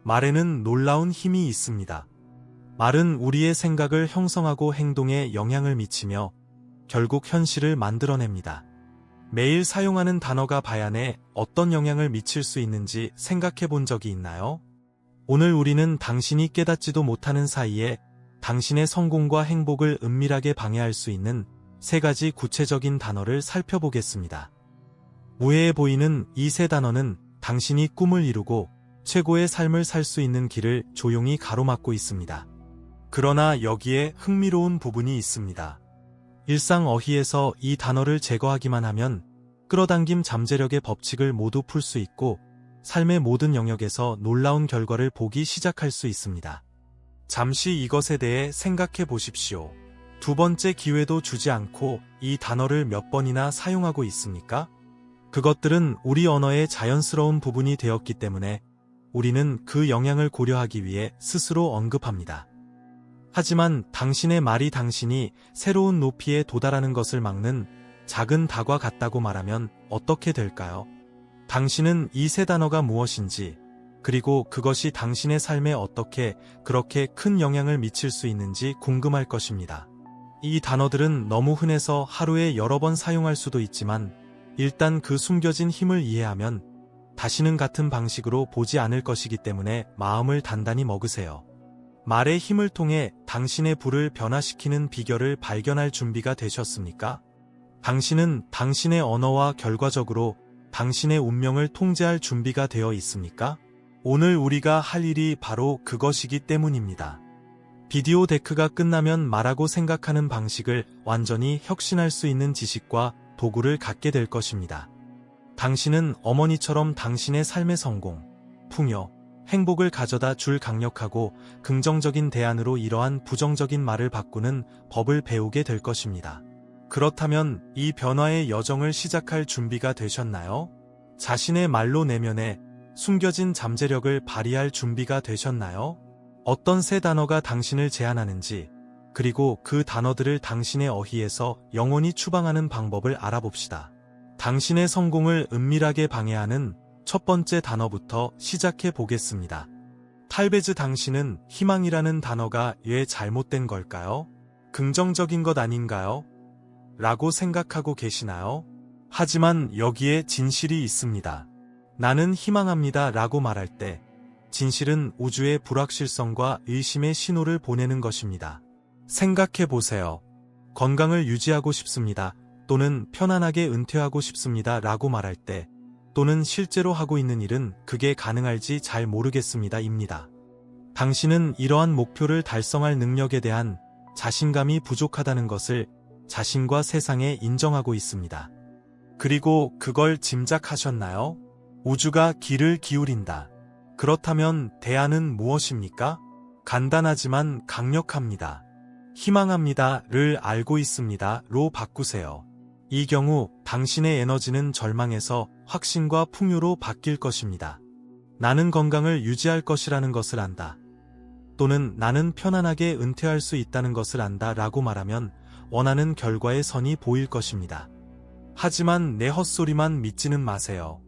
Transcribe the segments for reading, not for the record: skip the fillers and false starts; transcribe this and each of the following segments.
말에는 놀라운 힘이 있습니다. 말은 우리의 생각을 형성하고 행동에 영향을 미치며 결국 현실을 만들어냅니다. 매일 사용하는 단어가 바ян에 어떤 영향을 미칠 수 있는지 생각해 본 적이 있나요? 오늘 우리는 당신이 깨닫지도 못하는 사이에 당신의 성공과 행복을 은밀하게 방해할 수 있는 3가지 구체적인 단어를 살펴보겠습니다. 무해해 보이는 이 3단어는 당신이 꿈을 이루고 최고의 삶을 살 수 있는 길을 조용히 가로막고 있습니다. 그러나 여기에 흥미로운 부분이 있습니다. 일상 어휘에서 이 단어를 제거하기만 하면 끌어당김 잠재력의 법칙을 모두 풀 수 있고 삶의 모든 영역에서 놀라운 결과를 보기 시작할 수 있습니다. 잠시 이것에 대해 생각해 보십시오. 2번째 기회도 주지 않고 이 단어를 몇 번이나 사용하고 있습니까? 그것들은 우리 언어의 자연스러운 부분이 되었기 때문에 우리는 그 영향을 고려하기 위해 스스로 언급합니다. 하지만 당신의 말이 당신이 새로운 높이에 도달하는 것을 막는 작은 닭과 같다고 말하면 어떻게 될까요? 당신은 이 3단어가 무엇인지, 그리고 그것이 당신의 삶에 어떻게 그렇게 큰 영향을 미칠 수 있는지 궁금할 것입니다. 이 단어들은 너무 흔해서 하루에 여러 번 사용할 수도 있지만 일단 그 숨겨진 힘을 이해하면 다시는 같은 방식으로 보지 않을 것이기 때문에 마음을 단단히 먹으세요. 말의 힘을 통해 당신의 불을 변화시키는 비결을 발견할 준비가 되셨습니까? 당신은 당신의 언어와 결과적으로 당신의 운명을 통제할 준비가 되어 있습니까? 오늘 우리가 할 일이 바로 그것이기 때문입니다. 비디오 데크가 끝나면 말하고 생각하는 방식을 완전히 혁신할 수 있는 지식과 도구를 갖게 될 것입니다. 당신은 어머니처럼 당신의 삶의 성공, 풍요, 행복을 가져다 줄 강력하고 긍정적인 대안으로 이러한 부정적인 말을 바꾸는 법을 배우게 될 것입니다. 그렇다면 이 변화의 여정을 시작할 준비가 되셨나요? 자신의 말로 내면에 숨겨진 잠재력을 발휘할 준비가 되셨나요? 어떤 3단어가 당신을 제한하는지, 그리고 그 단어들을 당신의 어휘에서 영원히 추방하는 방법을 알아봅시다. 당신의 성공을 은밀하게 방해하는 첫 번째 단어부터 시작해 보겠습니다. 탈베즈, 당신은 희망이라는 단어가 왜 잘못된 걸까요? 긍정적인 것 아닌가요? 라고 생각하고 계시나요? 하지만 여기에 진실이 있습니다. 나는 희망합니다 라고 말할 때 진실은 우주의 불확실성과 의심의 신호를 보내는 것입니다. 생각해 보세요. 건강을 유지하고 싶습니다. 또는 편안하게 은퇴하고 싶습니다 라고 말할 때 또는 실제로 하고 있는 일은 그게 가능할지 잘 모르겠습니다 입니다. 당신은 이러한 목표를 달성할 능력에 대한 자신감이 부족하다는 것을 자신과 세상에 인정하고 있습니다. 그리고 그걸 짐작하셨나요? 우주가 귀를 기울인다. 그렇다면 대안은 무엇입니까? 간단하지만 강력합니다. 희망합니다를 알고 있습니다로 바꾸세요. 이 경우 당신의 에너지는 절망에서 확신과 풍요로 바뀔 것입니다. 나는 건강을 유지할 것이라는 것을 안다. 또는 나는 편안하게 은퇴할 수 있다는 것을 안다 라고 말하면 원하는 결과의 선이 보일 것입니다. 하지만 내 헛소리만 믿지는 마세요.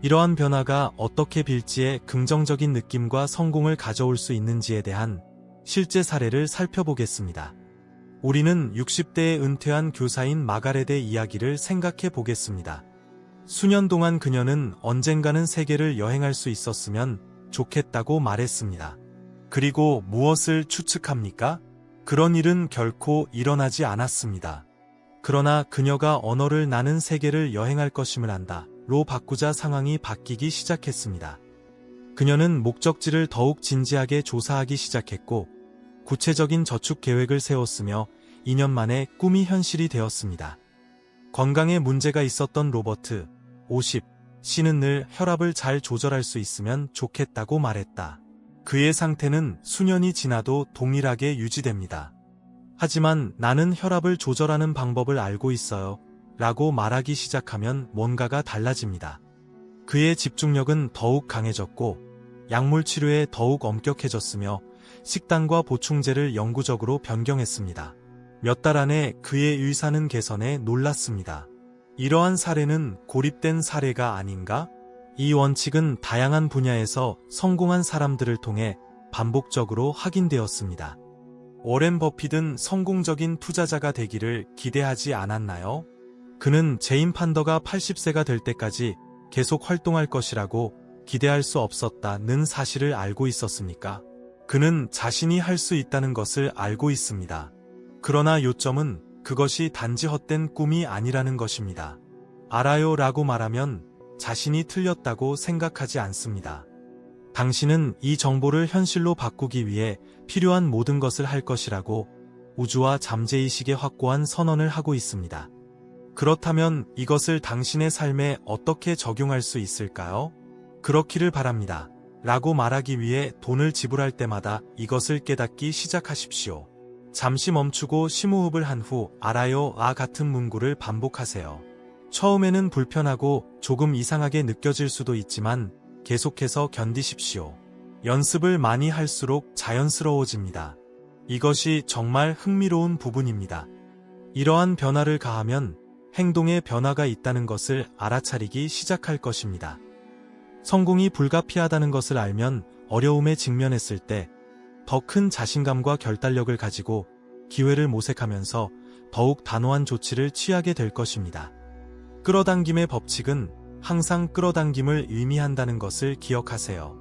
이러한 변화가 어떻게 빌지에 긍정적인 느낌과 성공을 가져올 수 있는지에 대한 실제 사례를 살펴보겠습니다. 우리는 60대에 은퇴한 교사인 마가렛의 이야기를 생각해 보겠습니다. 수년 동안 그녀는 언젠가는 세계를 여행할 수 있었으면 좋겠다고 말했습니다. 그리고 무엇을 추측합니까? 그런 일은 결코 일어나지 않았습니다. 그러나 그녀가 언어를 나는 세계를 여행할 것임을 안다 로 바꾸자 상황이 바뀌기 시작했습니다. 그녀는 목적지를 더욱 진지하게 조사하기 시작했고 구체적인 저축 계획을 세웠으며 2년 만에 꿈이 현실이 되었습니다. 건강에 문제가 있었던 로버트, 50, 씨는 늘 혈압을 잘 조절할 수 있으면 좋겠다고 말했다. 그의 상태는 수년이 지나도 동일하게 유지됩니다. 하지만 나는 혈압을 조절하는 방법을 알고 있어요. 라고 말하기 시작하면 뭔가가 달라집니다. 그의 집중력은 더욱 강해졌고 약물 치료에 더욱 엄격해졌으며 식단과 보충제를 영구적으로 변경했습니다. 몇 달 안에 그의 의사는 개선에 놀랐습니다. 이러한 사례는 고립된 사례가 아닌가? 이 원칙은 다양한 분야에서 성공한 사람들을 통해 반복적으로 확인되었습니다. 워렌 버핏은 성공적인 투자자가 되기를 기대하지 않았나요? 그는 제임 판더가 80세가 될 때까지 계속 활동할 것이라고 기대할 수 없었다는 사실을 알고 있었습니까? 그는 자신이 할 수 있다는 것을 알고 있습니다. 그러나 요점은 그것이 단지 헛된 꿈이 아니라는 것입니다. 알아요 라고 말하면 자신이 틀렸다고 생각하지 않습니다. 당신은 이 정보를 현실로 바꾸기 위해 필요한 모든 것을 할 것이라고 우주와 잠재의식에 확고한 선언을 하고 있습니다. 그렇다면 이것을 당신의 삶에 어떻게 적용할 수 있을까요? 그렇기를 바랍니다. 라고 말하기 위해 돈을 지불할 때마다 이것을 깨닫기 시작하십시오. 잠시 멈추고 심호흡을 한 후 알아요 아 같은 문구를 반복하세요. 처음에는 불편하고 조금 이상하게 느껴질 수도 있지만 계속해서 견디십시오. 연습을 많이 할수록 자연스러워집니다. 이것이 정말 흥미로운 부분입니다. 이러한 변화를 가하면 행동에 변화가 있다는 것을 알아차리기 시작할 것입니다. 성공이 불가피하다는 것을 알면 어려움에 직면했을 때 더 큰 자신감과 결단력을 가지고 기회를 모색하면서 더욱 단호한 조치를 취하게 될 것입니다. 끌어당김의 법칙은 항상 끌어당김을 의미한다는 것을 기억하세요.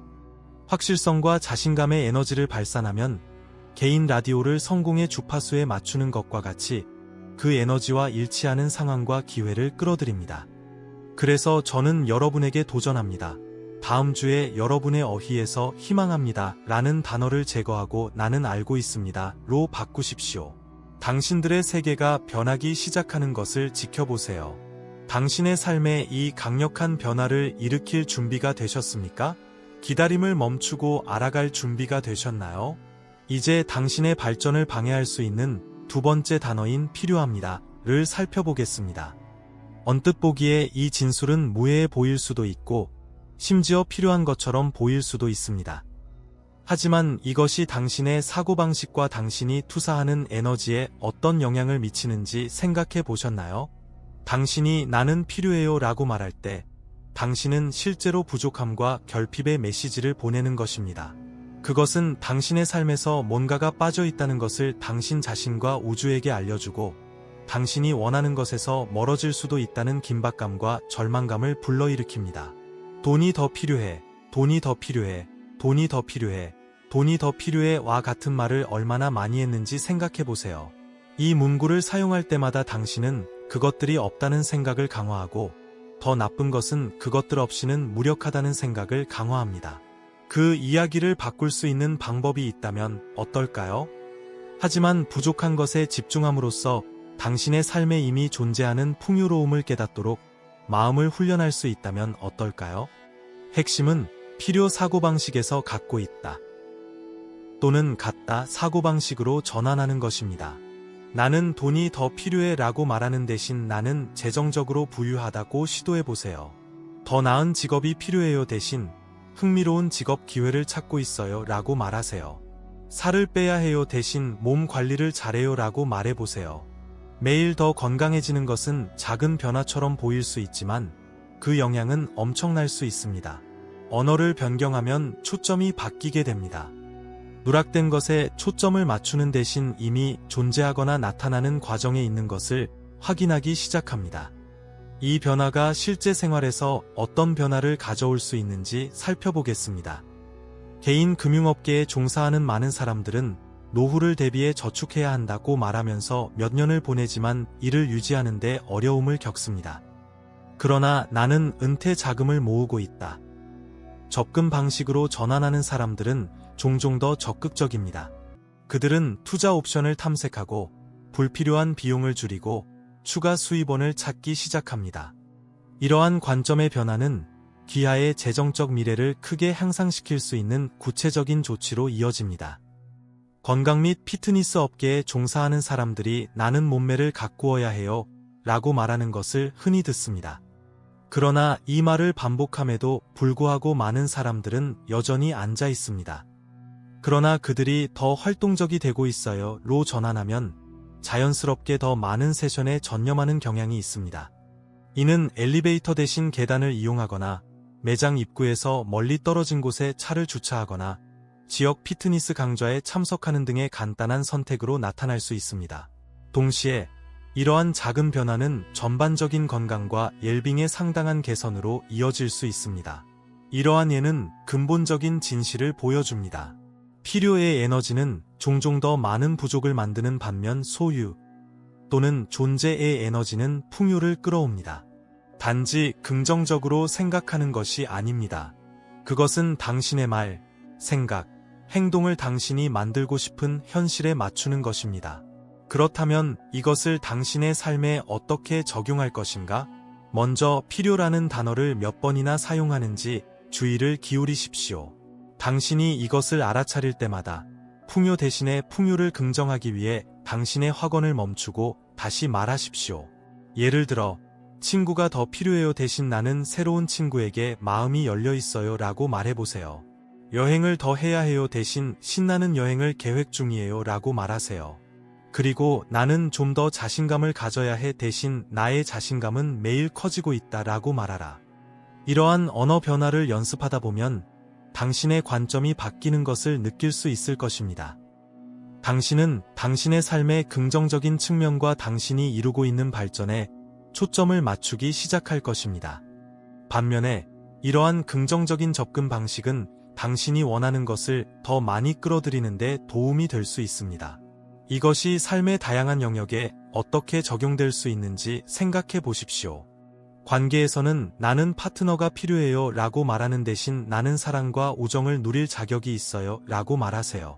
확실성과 자신감의 에너지를 발산하면 개인 라디오를 성공의 주파수에 맞추는 것과 같이 그 에너지와 일치하는 상황과 기회를 끌어들입니다. 그래서 저는 여러분에게 도전합니다. 다음 주에 여러분의 어휘에서 희망합니다 라는 단어를 제거하고 나는 알고 있습니다 로 바꾸십시오. 당신들의 세계가 변하기 시작하는 것을 지켜보세요. 당신의 삶에 이 강력한 변화를 일으킬 준비가 되셨습니까? 기다림을 멈추고 알아갈 준비가 되셨나요? 이제 당신의 발전을 방해할 수 있는 두 번째 단어인 필요합니다를 살펴보겠습니다. 언뜻 보기에 이 진술은 무해해 보일 수도 있고 심지어 필요한 것처럼 보일 수도 있습니다. 하지만 이것이 당신의 사고방식과 당신이 투사하는 에너지에 어떤 영향을 미치는지 생각해 보셨나요? 당신이 나는 필요해요 라고 말할 때 당신은 실제로 부족함과 결핍의 메시지를 보내는 것입니다. 그것은 당신의 삶에서 뭔가가 빠져 있다는 것을 당신 자신과 우주에게 알려주고 당신이 원하는 것에서 멀어질 수도 있다는 긴박감과 절망감을 불러일으킵니다. 돈이 더 필요해, 돈이 더 필요해, 돈이 더 필요해, 돈이 더 필요해 와 같은 말을 얼마나 많이 했는지 생각해 보세요. 이 문구를 사용할 때마다 당신은 그것들이 없다는 생각을 강화하고 더 나쁜 것은 그것들 없이는 무력하다는 생각을 강화합니다. 그 이야기를 바꿀 수 있는 방법이 있다면 어떨까요? 하지만 부족한 것에 집중함으로써 당신의 삶에 이미 존재하는 풍요로움을 깨닫도록 마음을 훈련할 수 있다면 어떨까요? 핵심은 필요 사고방식에서 갖고 있다. 또는 갖다 사고방식으로 전환하는 것입니다. 나는 돈이 더 필요해 라고 말하는 대신 나는 재정적으로 부유하다고 시도해보세요. 더 나은 직업이 필요해요 대신 흥미로운 직업 기회를 찾고 있어요 라고 말하세요. 살을 빼야 해요 대신 몸 관리를 잘해요 라고 말해보세요. 매일 더 건강해지는 것은 작은 변화처럼 보일 수 있지만 그 영향은 엄청날 수 있습니다. 언어를 변경하면 초점이 바뀌게 됩니다. 누락된 것에 초점을 맞추는 대신 이미 존재하거나 나타나는 과정에 있는 것을 확인하기 시작합니다. 이 변화가 실제 생활에서 어떤 변화를 가져올 수 있는지 살펴보겠습니다. 개인 금융업계에 종사하는 많은 사람들은 노후를 대비해 저축해야 한다고 말하면서 몇 년을 보내지만 이를 유지하는 데 어려움을 겪습니다. 그러나 나는 은퇴 자금을 모으고 있다. 접근 방식으로 전환하는 사람들은 종종 더 적극적입니다. 그들은 투자 옵션을 탐색하고 불필요한 비용을 줄이고 추가 수입원을 찾기 시작합니다. 이러한 관점의 변화는 귀하의 재정적 미래를 크게 향상시킬 수 있는 구체적인 조치로 이어집니다. 건강 및 피트니스 업계에 종사하는 사람들이 나는 몸매를 가꾸어야 해요 라고 말하는 것을 흔히 듣습니다. 그러나 이 말을 반복함에도 불구하고 많은 사람들은 여전히 앉아 있습니다. 그러나 그들이 더 활동적이 되고 있어요 로 전환하면 자연스럽게 더 많은 세션에 전념하는 경향이 있습니다. 이는 엘리베이터 대신 계단을 이용하거나 매장 입구에서 멀리 떨어진 곳에 차를 주차하거나 지역 피트니스 강좌에 참석하는 등의 간단한 선택으로 나타날 수 있습니다. 동시에 이러한 작은 변화는 전반적인 건강과 웰빙의 상당한 개선으로 이어질 수 있습니다. 이러한 예는 근본적인 진실을 보여줍니다. 필요의 에너지는 종종 더 많은 부족을 만드는 반면 소유 또는 존재의 에너지는 풍요를 끌어옵니다. 단지 긍정적으로 생각하는 것이 아닙니다. 그것은 당신의 말, 생각, 행동을 당신이 만들고 싶은 현실에 맞추는 것입니다. 그렇다면 이것을 당신의 삶에 어떻게 적용할 것인가? 먼저 필요라는 단어를 몇 번이나 사용하는지 주의를 기울이십시오. 당신이 이것을 알아차릴 때마다 풍요 대신에 풍요를 긍정하기 위해 당신의 확언을 멈추고 다시 말하십시오. 예를 들어, 친구가 더 필요해요 대신 나는 새로운 친구에게 마음이 열려 있어요 라고 말해보세요. 여행을 더 해야 해요 대신 신나는 여행을 계획 중이에요 라고 말하세요. 그리고 나는 좀 더 자신감을 가져야 해 대신 나의 자신감은 매일 커지고 있다 라고 말하라. 이러한 언어 변화를 연습하다 보면 당신의 관점이 바뀌는 것을 느낄 수 있을 것입니다. 당신은 당신의 삶의 긍정적인 측면과 당신이 이루고 있는 발전에 초점을 맞추기 시작할 것입니다. 반면에 이러한 긍정적인 접근 방식은 당신이 원하는 것을 더 많이 끌어들이는 데 도움이 될 수 있습니다. 이것이 삶의 다양한 영역에 어떻게 적용될 수 있는지 생각해 보십시오. 관계에서는 나는 파트너가 필요해요 라고 말하는 대신 나는 사랑과 우정을 누릴 자격이 있어요 라고 말하세요.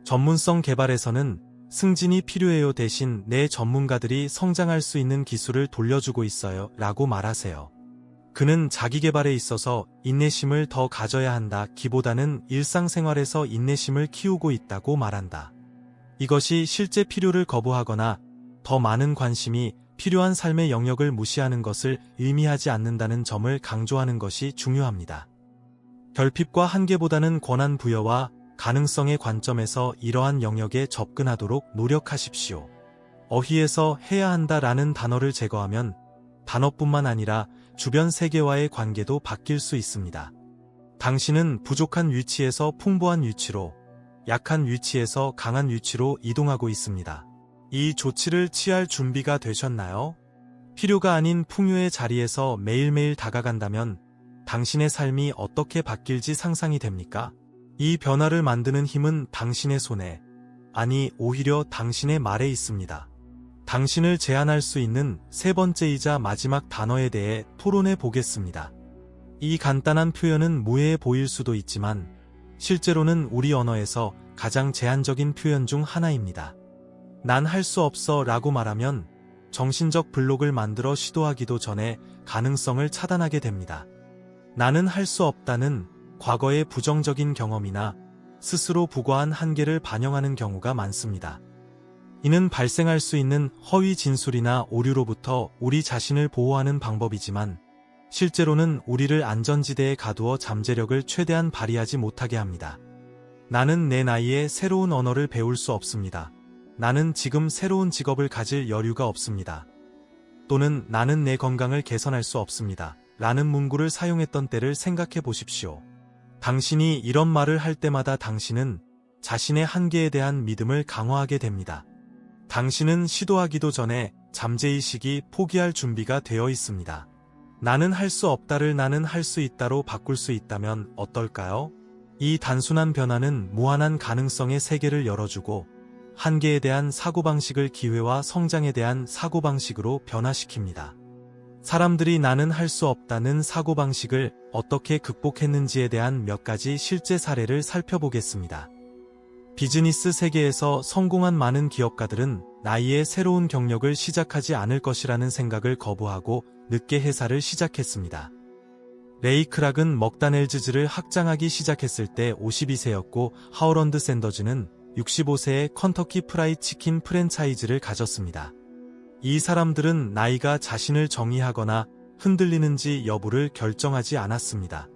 전문성 개발에서는 승진이 필요해요 대신 내 전문가들이 성장할 수 있는 기술을 돌려주고 있어요 라고 말하세요. 그는 자기 개발에 있어서 인내심을 더 가져야 한다 기보다는 일상생활에서 인내심을 키우고 있다고 말한다. 이것이 실제 필요를 거부하거나 더 많은 관심이 필요한 삶의 영역을 무시하는 것을 의미하지 않는다는 점을 강조하는 것이 중요합니다. 결핍과 한계보다는 권한 부여와 가능성의 관점에서 이러한 영역에 접근하도록 노력하십시오. 어휘에서 해야 한다라는 단어를 제거하면 단어뿐만 아니라 주변 세계와의 관계도 바뀔 수 있습니다. 당신은 부족한 위치에서 풍부한 위치로, 약한 위치에서 강한 위치로 이동하고 있습니다. 이 조치를 취할 준비가 되셨나요? 필요가 아닌 풍요의 자리에서 매일매일 다가간다면 당신의 삶이 어떻게 바뀔지 상상이 됩니까? 이 변화를 만드는 힘은 당신의 손에, 아니 오히려 당신의 말에 있습니다. 당신을 제한할 수 있는 세 번째이자 마지막 단어에 대해 토론해 보겠습니다. 이 간단한 표현은 무해해 보일 수도 있지만 실제로는 우리 언어에서 가장 제한적인 표현 중 하나입니다. 난 할 수 없어 라고 말하면 정신적 블록을 만들어 시도하기도 전에 가능성을 차단하게 됩니다. 나는 할 수 없다는 과거의 부정적인 경험이나 스스로 부과한 한계를 반영하는 경우가 많습니다. 이는 발생할 수 있는 허위 진술이나 오류로부터 우리 자신을 보호하는 방법이지만 실제로는 우리를 안전지대에 가두어 잠재력을 최대한 발휘하지 못하게 합니다. 나는 내 나이에 새로운 언어를 배울 수 없습니다. 나는 지금 새로운 직업을 가질 여유가 없습니다. 또는 나는 내 건강을 개선할 수 없습니다. 라는 문구를 사용했던 때를 생각해 보십시오. 당신이 이런 말을 할 때마다 당신은 자신의 한계에 대한 믿음을 강화하게 됩니다. 당신은 시도하기도 전에 잠재의식이 포기할 준비가 되어 있습니다. 나는 할 수 없다를 나는 할 수 있다로 바꿀 수 있다면 어떨까요? 이 단순한 변화는 무한한 가능성의 세계를 열어주고 한계에 대한 사고방식을 기회와 성장에 대한 사고방식으로 변화시킵니다. 사람들이 나는 할 수 없다는 사고방식을 어떻게 극복했는지에 대한 몇 가지 실제 사례를 살펴보겠습니다. 비즈니스 세계에서 성공한 많은 기업가들은 나이에 새로운 경력을 시작하지 않을 것이라는 생각을 거부하고 늦게 회사를 시작했습니다. 레이 크락은 먹다넬즈즈를 확장하기 시작했을 때 52세였고 하워런드 샌더즈는 65세에 컨터키 프라이드 치킨 프랜차이즈를 가졌습니다. 이 사람들은 나이가 자신을 정의하거나 흔들리는지 여부를 결정하지 않았습니다.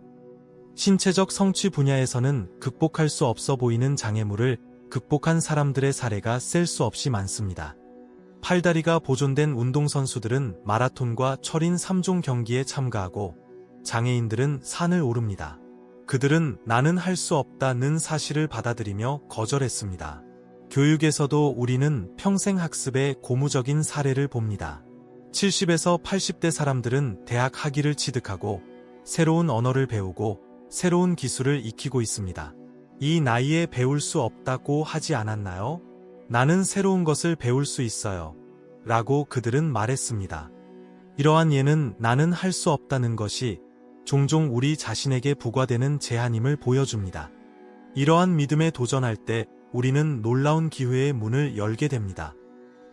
신체적 성취 분야에서는 극복할 수 없어 보이는 장애물을 극복한 사람들의 사례가 셀 수 없이 많습니다. 팔다리가 보존된 운동선수들은 마라톤과 철인 3종 경기에 참가하고 장애인들은 산을 오릅니다. 그들은 나는 할 수 없다는 사실을 받아들이며 거절했습니다. 교육에서도 우리는 평생 학습의 고무적인 사례를 봅니다. 70에서 80대 사람들은 대학 학위를 취득하고 새로운 언어를 배우고 새로운 기술을 익히고 있습니다. 이 나이에 배울 수 없다고 하지 않았나요? 나는 새로운 것을 배울 수 있어요. 라고 그들은 말했습니다. 이러한 예는 나는 할 수 없다는 것이 종종 우리 자신에게 부과되는 제한임을 보여줍니다. 이러한 믿음에 도전할 때 우리는 놀라운 기회의 문을 열게 됩니다.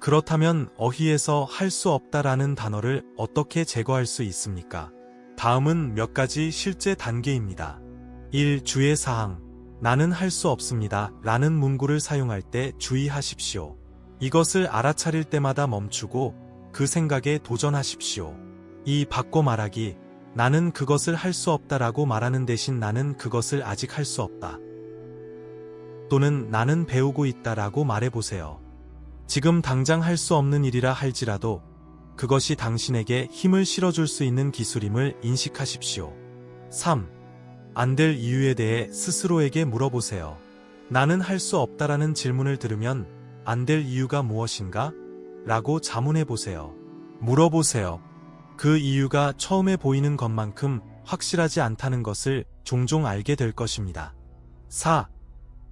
그렇다면 어휘에서 할 수 없다라는 단어를 어떻게 제거할 수 있습니까? 다음은 몇 가지 실제 단계입니다. 1. 주의사항. 나는 할 수 없습니다. 라는 문구를 사용할 때 주의하십시오. 이것을 알아차릴 때마다 멈추고 그 생각에 도전하십시오. 2. 바꿔 말하기. 나는 그것을 할 수 없다라고 말하는 대신 나는 그것을 아직 할 수 없다. 또는 나는 배우고 있다라고 말해보세요. 지금 당장 할 수 없는 일이라 할지라도 그것이 당신에게 힘을 실어줄 수 있는 기술임을 인식하십시오. 3. 안 될 이유에 대해 스스로에게 물어보세요. 나는 할 수 없다라는 질문을 들으면 안 될 이유가 무엇인가? 라고 자문해보세요. 물어보세요. 그 이유가 처음에 보이는 것만큼 확실하지 않다는 것을 종종 알게 될 것입니다. 4.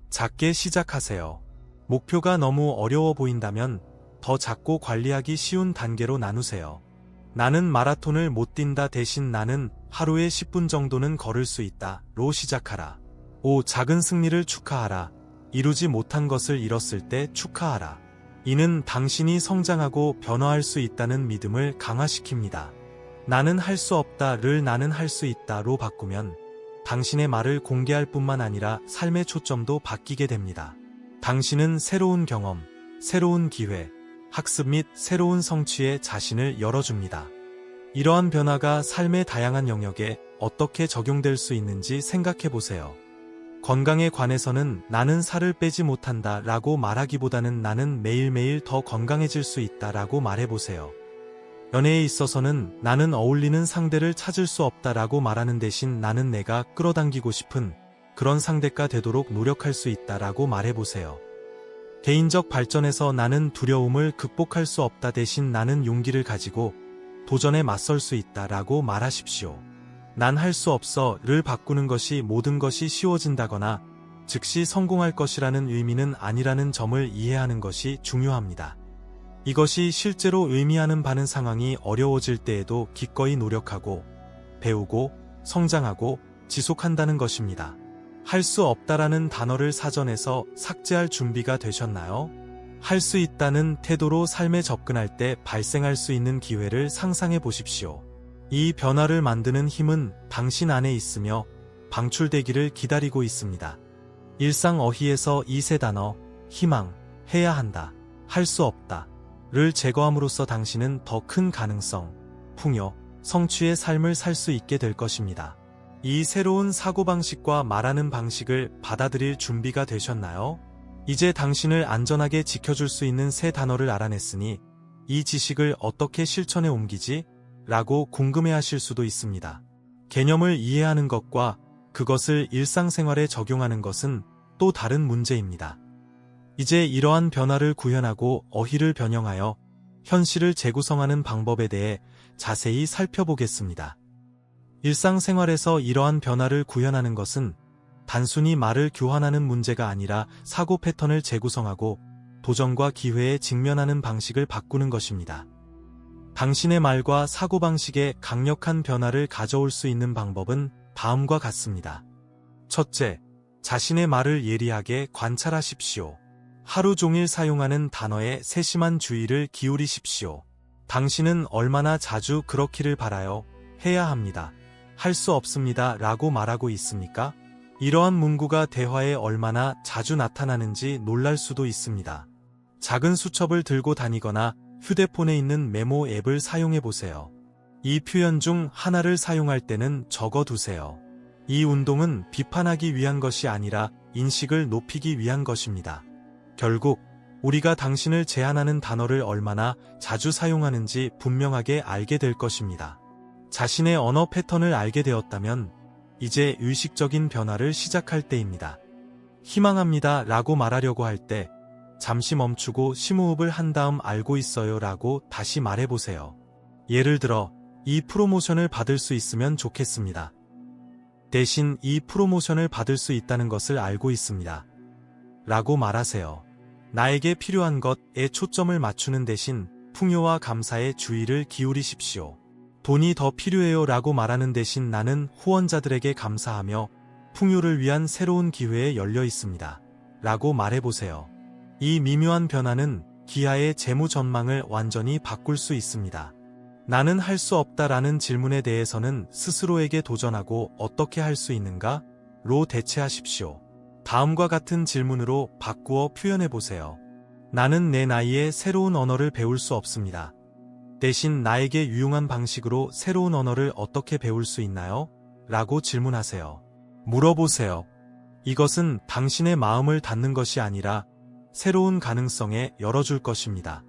작게 시작하세요. 목표가 너무 어려워 보인다면 더 작고 관리하기 쉬운 단계로 나누세요. 나는 마라톤을 못 뛴다 대신 나는 하루에 10분 정도는 걸을 수 있다로 시작하라. 5. 작은 승리를 축하하라. 이루지 못한 것을 이뤘을 때 축하하라. 이는 당신이 성장하고 변화할 수 있다는 믿음을 강화시킵니다. 나는 할 수 없다를 나는 할 수 있다로 바꾸면 당신의 말을 공개할 뿐만 아니라 삶의 초점도 바뀌게 됩니다. 당신은 새로운 경험, 새로운 기회, 학습 및 새로운 성취에 자신을 열어줍니다. 이러한 변화가 삶의 다양한 영역에 어떻게 적용될 수 있는지 생각해 보세요. 건강에 관해서는 나는 살을 빼지 못한다 라고 말하기보다는 나는 매일매일 더 건강해질 수 있다 라고 말해보세요. 연애에 있어서는 나는 어울리는 상대를 찾을 수 없다 라고 말하는 대신 나는 내가 끌어당기고 싶은 그런 상대가 되도록 노력할 수 있다 라고 말해보세요. 개인적 발전에서 나는 두려움을 극복할 수 없다 대신 나는 용기를 가지고 도전에 맞설 수 있다 라고 말하십시오. 난 할 수 없어를 바꾸는 것이 모든 것이 쉬워진다거나 즉시 성공할 것이라는 의미는 아니라는 점을 이해하는 것이 중요합니다. 이것이 실제로 의미하는 바는 상황이 어려워질 때에도 기꺼이 노력하고 배우고 성장하고 지속한다는 것입니다. 할 수 없다라는 단어를 사전에서 삭제할 준비가 되셨나요? 할 수 있다는 태도로 삶에 접근할 때 발생할 수 있는 기회를 상상해 보십시오. 이 변화를 만드는 힘은 당신 안에 있으며 방출되기를 기다리고 있습니다. 일상 어휘에서 이 세 단어, 희망, 해야 한다, 할 수 없다 를 제거함으로써 당신은 더 큰 가능성, 풍요, 성취의 삶을 살 수 있게 될 것입니다. 이 새로운 사고방식과 말하는 방식을 받아들일 준비가 되셨나요? 이제 당신을 안전하게 지켜줄 수 있는 세 단어를 알아냈으니 이 지식을 어떻게 실천에 옮기지? 라고 궁금해하실 수도 있습니다. 개념을 이해하는 것과 그것을 일상생활에 적용하는 것은 또 다른 문제입니다. 이제 이러한 변화를 구현하고 어휘를 변형하여 현실을 재구성하는 방법에 대해 자세히 살펴보겠습니다. 일상생활에서 이러한 변화를 구현하는 것은 단순히 말을 교환하는 문제가 아니라 사고 패턴을 재구성하고 도전과 기회에 직면하는 방식을 바꾸는 것입니다. 당신의 말과 사고방식에 강력한 변화를 가져올 수 있는 방법은 다음과 같습니다. 첫째, 자신의 말을 예리하게 관찰하십시오. 하루 종일 사용하는 단어에 세심한 주의를 기울이십시오. 당신은 얼마나 자주 그렇기를 바라요, 해야 합니다, 할 수 없습니다 라고 말하고 있습니까? 이러한 문구가 대화에 얼마나 자주 나타나는지 놀랄 수도 있습니다. 작은 수첩을 들고 다니거나 휴대폰에 있는 메모 앱을 사용해 보세요. 이 표현 중 하나를 사용할 때는 적어두세요. 이 운동은 비판하기 위한 것이 아니라 인식을 높이기 위한 것입니다. 결국 우리가 당신을 제한하는 단어를 얼마나 자주 사용하는지 분명하게 알게 될 것입니다. 자신의 언어 패턴을 알게 되었다면 이제 의식적인 변화를 시작할 때입니다. 희망합니다 라고 말하려고 할 때 잠시 멈추고 심호흡을 한 다음 알고 있어요 라고 다시 말해보세요. 예를 들어 이 프로모션을 받을 수 있으면 좋겠습니다. 대신 이 프로모션을 받을 수 있다는 것을 알고 있습니다. 라고 말하세요. 나에게 필요한 것에 초점을 맞추는 대신 풍요와 감사에 주의를 기울이십시오. 돈이 더 필요해요 라고 말하는 대신 나는 후원자들에게 감사하며 풍요를 위한 새로운 기회에 열려 있습니다. 라고 말해보세요. 이 미묘한 변화는 기아의 재무 전망을 완전히 바꿀 수 있습니다. 나는 할 수 없다라는 질문에 대해서는 스스로에게 도전하고 어떻게 할 수 있는가? 로 대체하십시오. 다음과 같은 질문으로 바꾸어 표현해보세요. 나는 내 나이에 새로운 언어를 배울 수 없습니다. 대신 나에게 유용한 방식으로 새로운 언어를 어떻게 배울 수 있나요? 라고 질문하세요. 물어보세요. 이것은 당신의 마음을 닫는 것이 아니라 새로운 가능성에 열어줄 것입니다.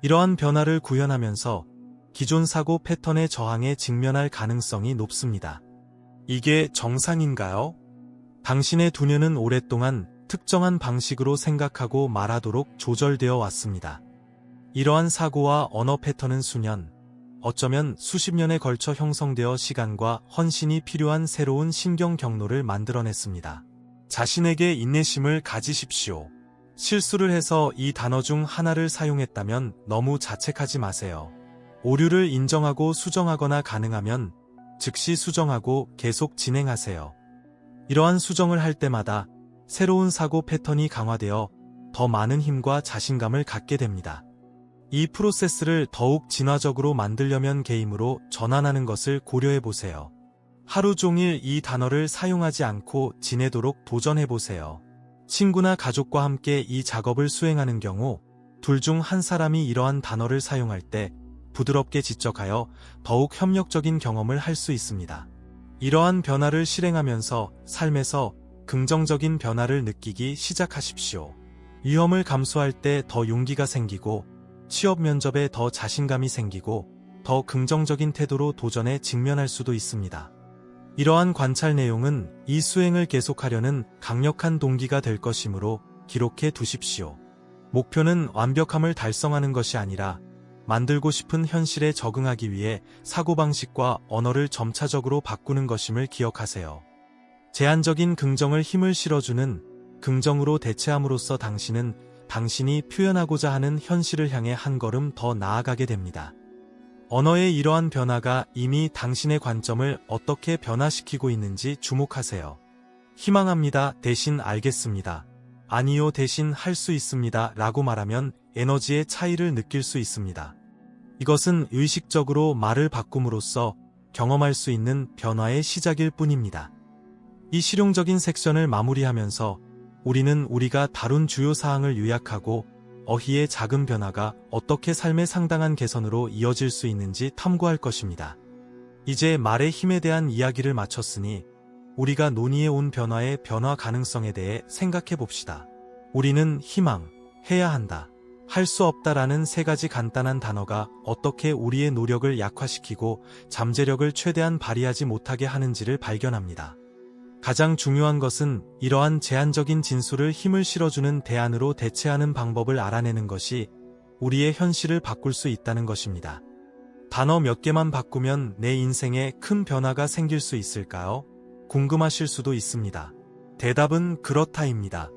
이러한 변화를 구현하면서 기존 사고 패턴의 저항에 직면할 가능성이 높습니다. 이게 정상인가요? 당신의 두뇌는 오랫동안 특정한 방식으로 생각하고 말하도록 조절되어 왔습니다. 이러한 사고와 언어 패턴은 수년, 어쩌면 수십 년에 걸쳐 형성되어 시간과 헌신이 필요한 새로운 신경 경로를 만들어냈습니다. 자신에게 인내심을 가지십시오. 실수를 해서 이 단어 중 하나를 사용했다면 너무 자책하지 마세요. 오류를 인정하고 수정하거나 가능하면 즉시 수정하고 계속 진행하세요. 이러한 수정을 할 때마다 새로운 사고 패턴이 강화되어 더 많은 힘과 자신감을 갖게 됩니다. 이 프로세스를 더욱 진화적으로 만들려면 게임으로 전환하는 것을 고려해보세요. 하루 종일 이 단어를 사용하지 않고 지내도록 도전해보세요. 친구나 가족과 함께 이 작업을 수행하는 경우 둘 중 한 사람이 이러한 단어를 사용할 때 부드럽게 지적하여 더욱 협력적인 경험을 할 수 있습니다. 이러한 변화를 실행하면서 삶에서 긍정적인 변화를 느끼기 시작하십시오. 위험을 감수할 때 더 용기가 생기고 취업 면접에 더 자신감이 생기고 더 긍정적인 태도로 도전에 직면할 수도 있습니다. 이러한 관찰 내용은 이 수행을 계속하려는 강력한 동기가 될 것이므로 기록해 두십시오. 목표는 완벽함을 달성하는 것이 아니라 만들고 싶은 현실에 적응하기 위해 사고방식과 언어를 점차적으로 바꾸는 것임을 기억하세요. 제한적인 긍정을 힘을 실어주는 긍정으로 대체함으로써 당신은 당신이 표현하고자 하는 현실을 향해 한 걸음 더 나아가게 됩니다. 언어의 이러한 변화가 이미 당신의 관점을 어떻게 변화시키고 있는지 주목하세요. 희망합니다 대신 알겠습니다. 아니요 대신 할 수 있습니다 라고 말하면 에너지의 차이를 느낄 수 있습니다. 이것은 의식적으로 말을 바꿈으로써 경험할 수 있는 변화의 시작일 뿐입니다. 이 실용적인 섹션을 마무리하면서 우리는 우리가 다룬 주요 사항을 요약하고 어휘의 작은 변화가 어떻게 삶의 상당한 개선으로 이어질 수 있는지 탐구할 것입니다. 이제 말의 힘에 대한 이야기를 마쳤으니 우리가 논의해 온 변화의 변화 가능성에 대해 생각해 봅시다. 우리는 희망, 해야 한다, 할 수 없다라는 세 가지 간단한 단어가 어떻게 우리의 노력을 약화시키고 잠재력을 최대한 발휘하지 못하게 하는지를 발견합니다. 가장 중요한 것은 이러한 제한적인 진술을 힘을 실어주는 대안으로 대체하는 방법을 알아내는 것이 우리의 현실을 바꿀 수 있다는 것입니다. 단어 몇 개만 바꾸면 내 인생에 큰 변화가 생길 수 있을까요? 궁금하실 수도 있습니다. 대답은 그렇다입니다.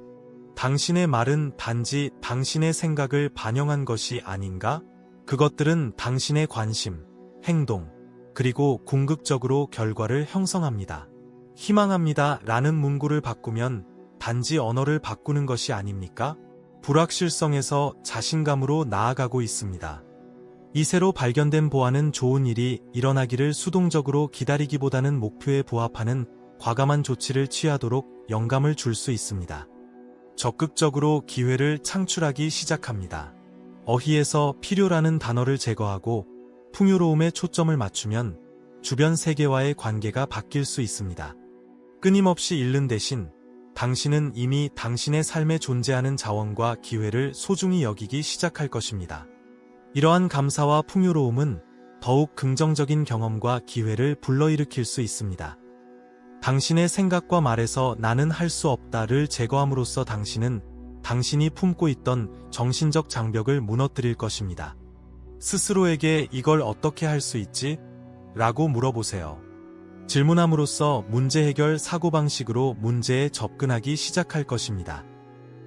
당신의 말은 단지 당신의 생각을 반영한 것이 아닌가? 그것들은 당신의 관심, 행동, 그리고 궁극적으로 결과를 형성합니다. 희망합니다 라는 문구를 바꾸면 단지 언어를 바꾸는 것이 아닙니까? 불확실성에서 자신감으로 나아가고 있습니다. 이 새로 발견된 보안은 좋은 일이 일어나기를 수동적으로 기다리기보다는 목표에 부합하는 과감한 조치를 취하도록 영감을 줄 수 있습니다. 적극적으로 기회를 창출하기 시작합니다. 어휘에서 필요라는 단어를 제거하고 풍요로움에 초점을 맞추면 주변 세계와의 관계가 바뀔 수 있습니다. 끊임없이 잃는 대신 당신은 이미 당신의 삶에 존재하는 자원과 기회를 소중히 여기기 시작할 것입니다. 이러한 감사와 풍요로움은 더욱 긍정적인 경험과 기회를 불러일으킬 수 있습니다. 당신의 생각과 말에서 나는 할 수 없다를 제거함으로써 당신은 당신이 품고 있던 정신적 장벽을 무너뜨릴 것입니다. 스스로에게 이걸 어떻게 할 수 있지? 라고 물어보세요. 질문함으로써 문제 해결 사고방식으로 문제에 접근하기 시작할 것입니다.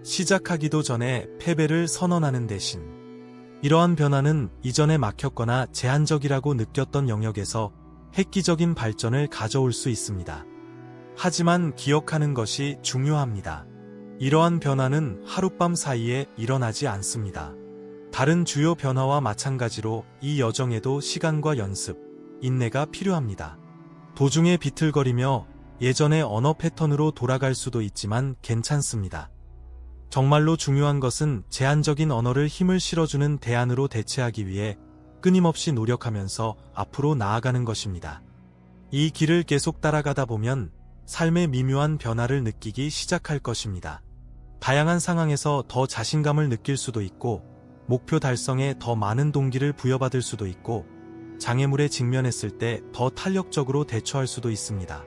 시작하기도 전에 패배를 선언하는 대신 이러한 변화는 이전에 막혔거나 제한적이라고 느꼈던 영역에서 획기적인 발전을 가져올 수 있습니다. 하지만 기억하는 것이 중요합니다. 이러한 변화는 하룻밤 사이에 일어나지 않습니다. 다른 주요 변화와 마찬가지로 이 여정에도 시간과 연습, 인내가 필요합니다. 도중에 비틀거리며 예전의 언어 패턴으로 돌아갈 수도 있지만 괜찮습니다. 정말로 중요한 것은 제한적인 언어를 힘을 실어주는 대안으로 대체하기 위해 끊임없이 노력하면서 앞으로 나아가는 것입니다. 이 길을 계속 따라가다 보면 삶의 미묘한 변화를 느끼기 시작할 것입니다. 다양한 상황에서 더 자신감을 느낄 수도 있고, 목표 달성에 더 많은 동기를 부여받을 수도 있고, 장애물에 직면했을 때 더 탄력적으로 대처할 수도 있습니다.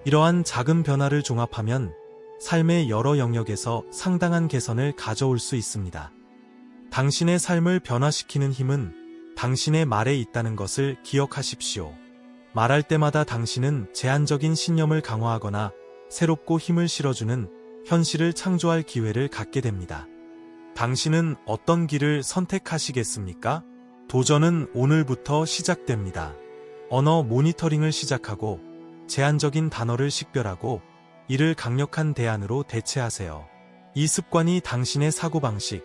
이러한 작은 변화를 종합하면 삶의 여러 영역에서 상당한 개선을 가져올 수 있습니다. 당신의 삶을 변화시키는 힘은 당신의 말에 있다는 것을 기억하십시오. 말할 때마다 당신은 제한적인 신념을 강화하거나 새롭고 힘을 실어주는 현실을 창조할 기회를 갖게 됩니다. 당신은 어떤 길을 선택하시겠습니까? 도전은 오늘부터 시작됩니다. 언어 모니터링을 시작하고 제한적인 단어를 식별하고 이를 강력한 대안으로 대체하세요. 이 습관이 당신의 사고방식,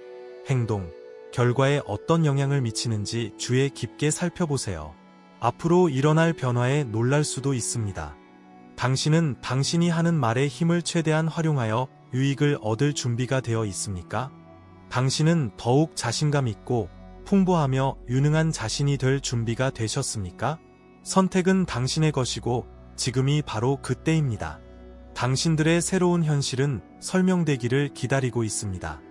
행동, 결과에 어떤 영향을 미치는지 주의 깊게 살펴보세요. 앞으로 일어날 변화에 놀랄 수도 있습니다. 당신은 당신이 하는 말의 힘을 최대한 활용하여 유익을 얻을 준비가 되어 있습니까? 당신은 더욱 자신감 있고 풍부하며 유능한 자신이 될 준비가 되셨습니까? 선택은 당신의 것이고 지금이 바로 그때입니다. 당신들의 새로운 현실은 설명되기를 기다리고 있습니다.